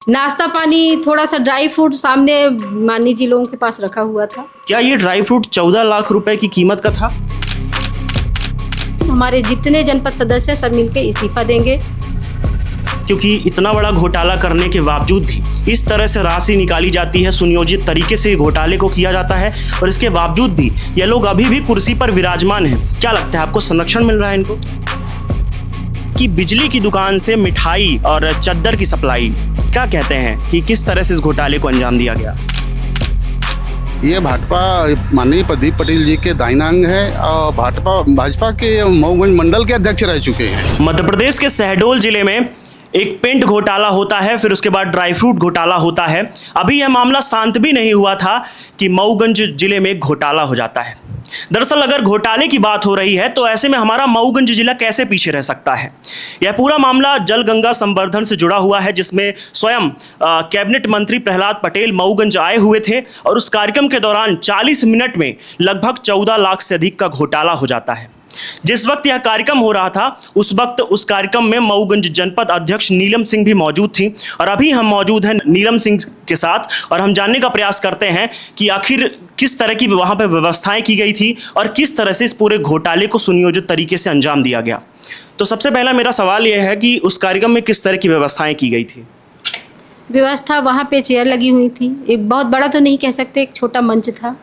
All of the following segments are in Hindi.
नाश्ता पानी थोड़ा सा ड्राई फ्रूट सामने मानी जी लोगों के पास रखा हुआ था। क्या ये ड्राई फ्रूट 14 लाख रुपए की कीमत का था? हमारे जितने जनपद सदस्य सब मिलकर इस्तीफा देंगे। क्योंकि इतना बड़ा घोटाला करने के बावजूद भी इस तरह से राशि निकाली जाती है, सुनियोजित तरीके से घोटाले को किया जाता है और इसके बावजूद भी ये लोग अभी भी कुर्सी पर विराजमान हैं। क्या लगता है आपको, संरक्षण मिल रहा है इनको? कि बिजली की दुकान से मिठाई और चद्दर की सप्लाई, क्या कहते हैं कि किस तरह से इस घोटाले को अंजाम दिया गया? ये भाजपा माननीय प्रदीप पटेल जी के दाहिना अंग है और भाजपा के मऊगंज मंडल के अध्यक्ष रह चुके हैं। मध्य प्रदेश के शहडोल जिले में एक पेंट घोटाला होता है, फिर उसके बाद ड्राई फ्रूट घोटाला होता है। अभी यह मामला शांत भी नहीं हुआ था कि मऊगंज जिले में घोटाला हो जाता है। दरअसल अगर घोटाले की बात हो रही है तो ऐसे में हमारा मऊगंज जिला कैसे पीछे रह सकता है? यह पूरा मामला जल गंगा संवर्धन से जुड़ा हुआ है, जिसमें स्वयं कैबिनेट मंत्री प्रहलाद पटेल मऊगंज आए हुए थे और उस कार्यक्रम के दौरान 40 मिनट में लगभग 14 लाख से अधिक का घोटाला हो जाता है। जिस वक्त यह कार्यक्रम हो रहा था उस वक्त उस कार्यक्रम में मऊगंज जनपद अध्यक्ष नीलम सिंह भी मौजूद थी और अभी हम मौजूद हैं नीलम सिंह के साथ और हम जानने का प्रयास करते हैं कि आखिर किस तरह की वहां पर व्यवस्थाएं की गई थी और किस तरह से इस पूरे घोटाले को सुनियोजित तरीके से अंजाम दिया गया। तो सबसे पहला मेरा सवाल यह है कि उस कार्यक्रम में किस तरह की व्यवस्थाएं की गई थी? व्यवस्था वहाँ पे चेयर लगी हुई थी, एक बहुत बड़ा तो नहीं कह सकते, एक छोटा मंच था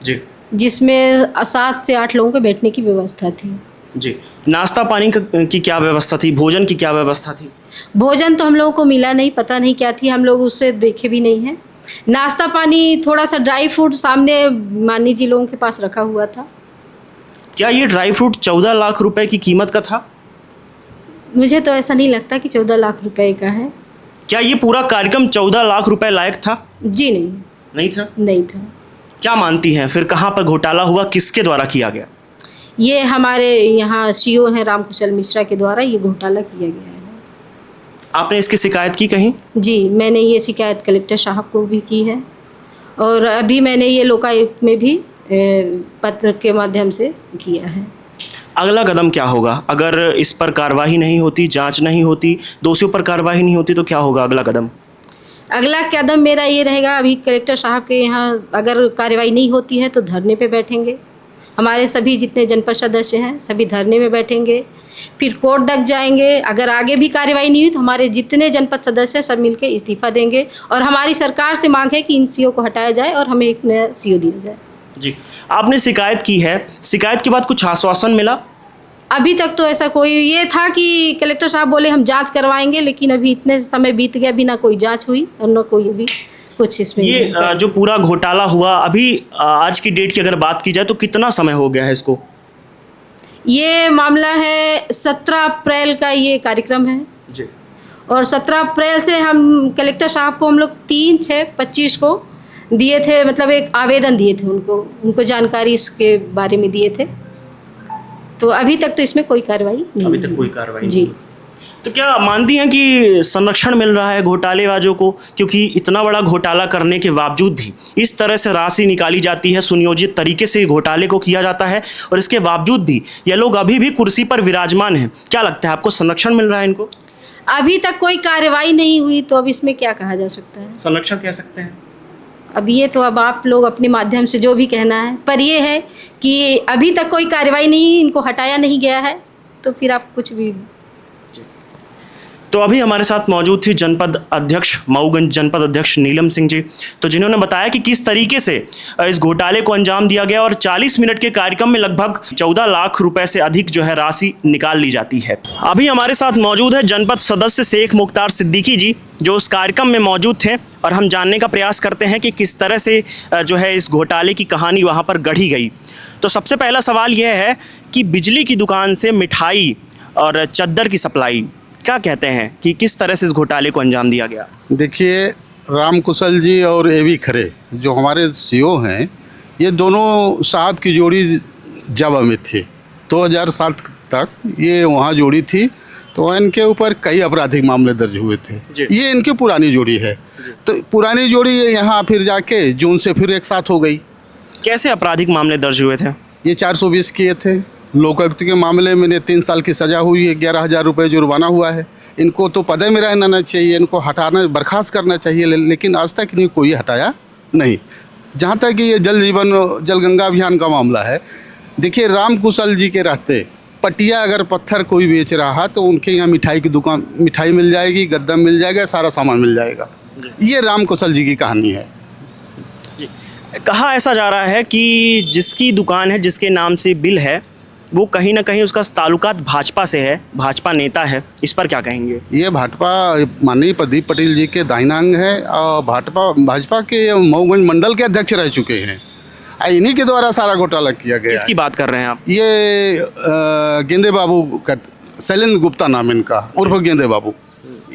जी, जिसमें 7 से 8 लोगों के बैठने की व्यवस्था थी। जी। नाश्ता पानी की क्या व्यवस्था थी? भोजन की क्या व्यवस्था थी? भोजन तो हम लोगों को मिला नहीं, पता नहीं क्या थी, हम लोग उससे देखे भी नहीं हैं। नाश्ता पानी थोड़ा सा ड्राई फ्रूट सामने मानी जी लोगों के पास रखा हुआ था। क्या ये ड्राई फ्रूट 14 लाख रुपए की कीमत का था? मुझे तो ऐसा नहीं लगता कि 14 लाख रुपए का है। क्या ये पूरा कार्यक्रम 14 लाख रुपए लायक था? जी नहीं, नहीं था। नहीं था। क्या मानती हैं फिर कहाँ पर घोटाला हुआ, किसके द्वारा किया गया? ये हमारे यहाँ सीओ हैं रामकुशल मिश्रा के द्वारा ये घोटाला किया गया है। आपने इसकी शिकायत की कहीं? जी, मैंने ये शिकायत कलेक्टर साहब को भी की है और अभी मैंने ये लोकायुक्त में भी पत्र के माध्यम से किया है। अगला कदम क्या होगा अगर इस पर कार्रवाई नहीं होती, जांच नहीं होती, दोषियों पर कार्रवाई नहीं होती तो क्या होगा अगला कदम? अगला कदम मेरा ये रहेगा, अभी कलेक्टर साहब के यहाँ अगर कार्रवाई नहीं होती है तो धरने पे बैठेंगे। हमारे सभी जितने जनपद सदस्य हैं सभी धरने में बैठेंगे, फिर कोर्ट तक जाएंगे। अगर आगे भी कार्रवाई नहीं हुई तो हमारे जितने जनपद सदस्य सब मिलकर इस्तीफा देंगे और हमारी सरकार से मांग है कि इन सीओ को हटाया जाए और हमें एक नया सीओ दिया जाए। जी, आपने शिकायत की है, शिकायत के बाद कुछ आश्वासन मिला? अभी तक तो ऐसा कोई, ये था कि कलेक्टर साहब बोले हम जांच करवाएंगे, लेकिन अभी इतने समय बीत गया, अभी ना कोई जांच हुई और ना कोई अभी कुछ इसमें। ये जो पूरा घोटाला हुआ अभी आज की डेट की अगर बात की जाए तो कितना समय हो गया है इसको? ये मामला है 17 अप्रैल का ये कार्यक्रम है जी। और 17 अप्रैल से हम कलेक्टर साहब को हम लोग 3/6/25 को दिए थे, मतलब एक आवेदन दिए थे उनको जानकारी इसके बारे में दिए थे। तो अभी तक तो इसमें कोई कार्रवाई नहीं, अभी तक कोई कार्रवाई जी नहीं। तो क्या मानती हैं कि संरक्षण मिल रहा है घोटालेबाजों को? क्योंकि इतना बड़ा घोटाला करने के बावजूद भी इस तरह से राशि निकाली जाती है, सुनियोजित तरीके से घोटाले को किया जाता है और इसके बावजूद भी ये लोग अभी भी कुर्सी पर विराजमान हैं। क्या लगता है आपको, संरक्षण मिल रहा है इनको? अभी तक कोई कार्रवाई नहीं हुई तो अब इसमें क्या कहा जा सकता है? संरक्षण कह सकते हैं। अब ये तो अब आप लोग अपने माध्यम से जो भी कहना है, पर ये है कि अभी तक कोई कार्रवाई नहीं, इनको हटाया नहीं गया है, तो फिर आप कुछ भी। तो अभी हमारे साथ मौजूद थी जनपद अध्यक्ष मऊगंज जनपद अध्यक्ष नीलम सिंह जी, तो जिन्होंने बताया कि किस तरीके से इस घोटाले को अंजाम दिया गया और 40 मिनट के कार्यक्रम में लगभग 14 लाख रुपए से अधिक जो है राशि निकाल ली जाती है। अभी हमारे साथ मौजूद है जनपद सदस्य शेख मुख्तार सिद्दीकी जी, जो उस कार्यक्रम में मौजूद थे और हम जानने का प्रयास करते हैं कि किस तरह से जो है इस घोटाले की कहानी वहाँ पर गढ़ी गई। तो सबसे पहला सवाल यह है कि बिजली की दुकान से मिठाई और चद्दर की सप्लाई, क्या कहते हैं कि किस तरह से इस घोटाले को अंजाम दिया गया? देखिए, रामकुशल जी और एवी खरे जो हमारे सीओ हैं, ये दोनों साहब की जोड़ी जावा में थी। 2007 तक ये वहाँ जोड़ी थी, तो इनके ऊपर कई आपराधिक मामले दर्ज हुए थे। ये इनकी पुरानी जोड़ी है, तो पुरानी जोड़ी यहाँ फिर जाके जून से फिर एक साथ हो गई। कैसे आपराधिक मामले दर्ज हुए थे? ये 420 किए थे। लोकायुक्त के मामले में 3 साल की सज़ा हुई है, 11,000 रुपये जुर्माना हुआ है। इनको तो पदे में रहना चाहिए, इनको हटाना बर्खास्त करना चाहिए, लेकिन आज तक इन्हें कोई हटाया नहीं। जहाँ तक ये जल गंगा अभियान का मामला है, देखिए राम कुशल जी के रहते पटिया अगर पत्थर कोई बेच रहा तो उनके यहाँ मिठाई की दुकान, मिठाई मिल जाएगी, गद्दा मिल जाएगा, सारा सामान मिल जाएगा। ये राम कुशल जी की कहानी है। कहा ऐसा जा रहा है कि जिसकी दुकान है, जिसके नाम से बिल है, वो कहीं ना कहीं उसका ताल्लुकात भाजपा से है, भाजपा नेता है। इस पर क्या कहेंगे? ये भाजपा माननीय प्रदीप पटेल जी के दाहिना अंग है और भाजपा के मऊगंज मंडल के अध्यक्ष रह चुके हैं। इन्हीं के द्वारा सारा घोटाला किया गया। किसकी बात कर रहे हैं आप? ये गेंदे बाबू का, शैलेंद्र गुप्ता नाम इनका, उर्फ गेंदे बाबू।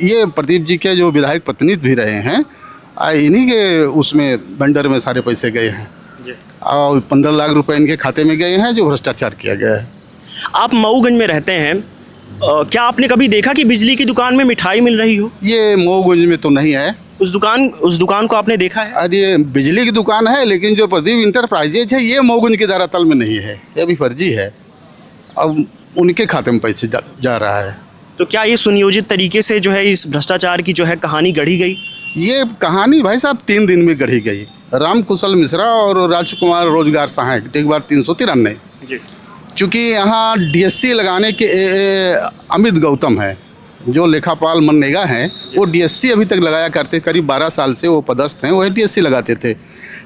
ये प्रदीप जी के जो विधायक पत्नी भी रहे हैं, इन्हीं के उसमें बंडर में सारे पैसे गए हैं और 15 लाख रुपए इनके खाते में गए हैं, जो भ्रष्टाचार किया गया है। आप मऊगंज में रहते हैं, क्या आपने कभी देखा कि बिजली की दुकान में मिठाई मिल रही हो? ये मऊगंज में तो नहीं है। उस दुकान को आपने देखा है? अरे बिजली की दुकान है, लेकिन जो प्रदीप इंटरप्राइजेज है ये मऊगंज के धरातल में नहीं है, ये भी फर्जी है। अब उनके खाते में पैसे जा रहा है। तो क्या ये सुनियोजित तरीके से जो है इस भ्रष्टाचार की जो है कहानी गढ़ी गई? ये कहानी भाई साहब 3 दिन में गढ़ी गई। राम कुशल मिश्रा और राजकुमार रोजगार सहायक, एक बार 393। चूँकि यहाँ डीएससी लगाने के अमित गौतम है, जो लेखापाल मनरेगा हैं, वो डीएससी अभी तक लगाया करते, करीब 12 साल से वो पदस्थ हैं, वो डीएससी लगाते थे।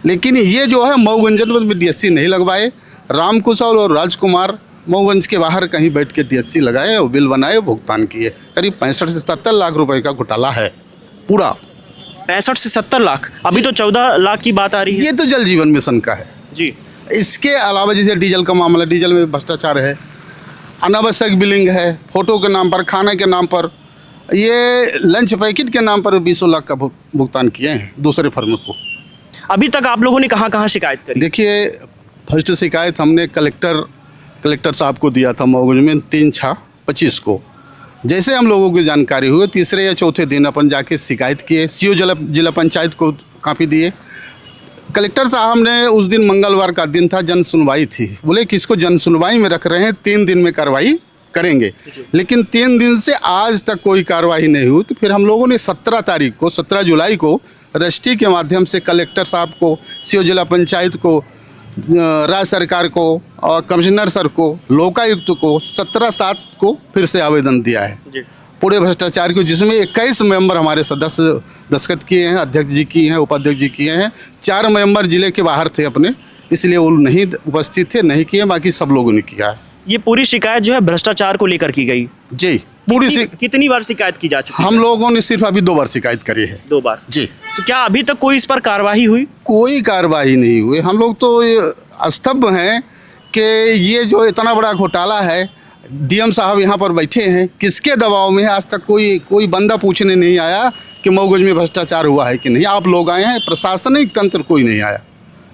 लेकिन ये जो है मऊगंज में डीएससी नहीं लगवाए। राम कुशल और राजकुमार मऊगंज के बाहर कहीं बैठ के डीएससी लगाए और बिल बनाए, भुगतान किए। करीब 65 से 70 लाख रुपए का घोटाला है पूरा। 65 से 70 लाख? अभी तो 14 लाख की बात आ रही है। ये तो जल जीवन मिशन का है जी। इसके अलावा जैसे डीजल का मामला, डीजल में भ्रष्टाचार है, अनावश्यक बिलिंग है, फोटो के नाम पर, खाने के नाम पर, ये लंच पैकेट के नाम पर 20 लाख का भुगतान किए हैं दूसरे फर्म को। अभी तक आप लोगों ने कहाँ कहाँ शिकायत करी? देखिए, फर्स्ट शिकायत हमने कलेक्टर साहब को दिया था मऊगंज में 3/6/25 को। जैसे हम लोगों की जानकारी हुई, तीसरे या चौथे दिन अपन जाके शिकायत किए, सीओ जिला पंचायत को कापी दिए। कलेक्टर साहब ने उस दिन, मंगलवार का दिन था, जन सुनवाई थी, बोले कि इसको जन सुनवाई में रख रहे हैं, 3 दिन में कार्रवाई करेंगे। लेकिन 3 दिन से आज तक कोई कार्रवाई नहीं हुई। तो फिर हम लोगों ने 17 जुलाई को रजिस्ट्री के माध्यम से कलेक्टर साहब को, सीओ जिला पंचायत को, राज्य सरकार को और कमिश्नर सर को, लोकायुक्त को 17/7 को फिर से आवेदन दिया है पूरे भ्रष्टाचार को, जिसमें 21 मेंबर हमारे सदस्य दस्तखत किए हैं, अध्यक्ष जी किए हैं, उपाध्यक्ष जी किए हैं। 4 मेंबर जिले के बाहर थे अपने, इसलिए वो नहीं उपस्थित थे, नहीं किए, बाकी सब लोगों ने किया है। ये पूरी शिकायत जो है भ्रष्टाचार को लेकर की गई? जी, पूरी कितनी बार शिकायत की जा चुकी है? हम लोगों ने सिर्फ अभी 2 बार शिकायत करी है। 2 बार? जी। तो क्या अभी तक कोई इस पर कार्रवाई हुई? कोई कार्रवाई नहीं हुई। हम लोग तो स्तब्ध हैं कि ये जो इतना बड़ा घोटाला है, डीएम साहब यहाँ पर बैठे हैं, किसके दबाव में है? आज तक कोई बंदा पूछने नहीं आया कि मऊगंज में भ्रष्टाचार हुआ है कि नहीं। आप लोग आए हैं, प्रशासनिक तंत्र कोई नहीं आया,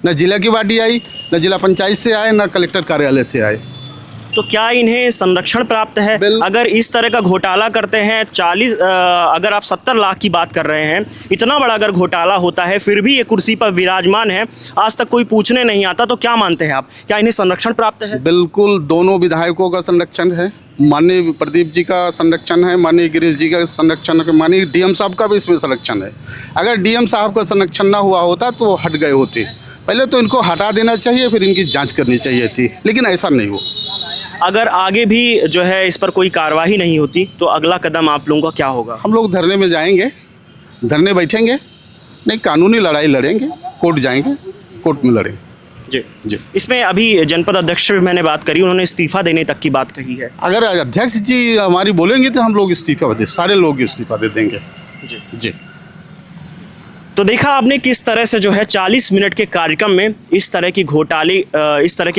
न जिला की बॉडी आई, न जिला पंचायत से आए, न कलेक्टर कार्यालय से आए। तो क्या इन्हें संरक्षण प्राप्त है? अगर इस तरह का घोटाला करते हैं, अगर आप 70 लाख की बात कर रहे हैं, इतना बड़ा अगर घोटाला होता है, फिर भी ये कुर्सी पर विराजमान है, आज तक कोई पूछने नहीं आता, तो क्या मानते हैं आप, क्या इन्हें संरक्षण प्राप्त है? बिल्कुल, दोनों विधायकों का संरक्षण है, माननीय प्रदीप जी का संरक्षण है, माननीय गिरीश जी का संरक्षण है, माननीय डीएम साहब का भी इसमें संरक्षण है। अगर डीएम साहब का संरक्षण ना हुआ होता तो वो हट गए होते। पहले तो इनको हटा देना चाहिए, फिर इनकी जाँच करनी चाहिए थी, लेकिन ऐसा नहीं हुआ। अगर आगे भी जो है इस पर कोई कार्रवाई नहीं होती तो अगला कदम आप लोगों का क्या होगा? हम लोग धरने में जाएंगे, धरने बैठेंगे, नहीं कानूनी लड़ाई लड़ेंगे, कोर्ट जाएंगे, कोर्ट में लड़ेंगे। जी। इसमें अभी जनपद अध्यक्ष से मैंने बात करी, उन्होंने इस्तीफा देने तक की बात कही है। अगर अध्यक्ष जी हमारी बोलेंगे तो हम लोग इस्तीफा दे, सारे लोग इस्तीफा दे देंगे। जी। तो देखा आपने किस तरह से जो है 40 मिनट के कार्यक्रम में इस तरह के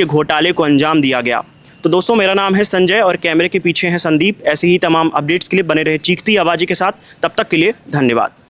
घोटाले को अंजाम दिया गया। तो दोस्तों, मेरा नाम है संजय और कैमरे के पीछे हैं संदीप। ऐसे ही तमाम अपडेट्स के लिए बने रहे चीखती आवाज़ के साथ। तब तक के लिए धन्यवाद।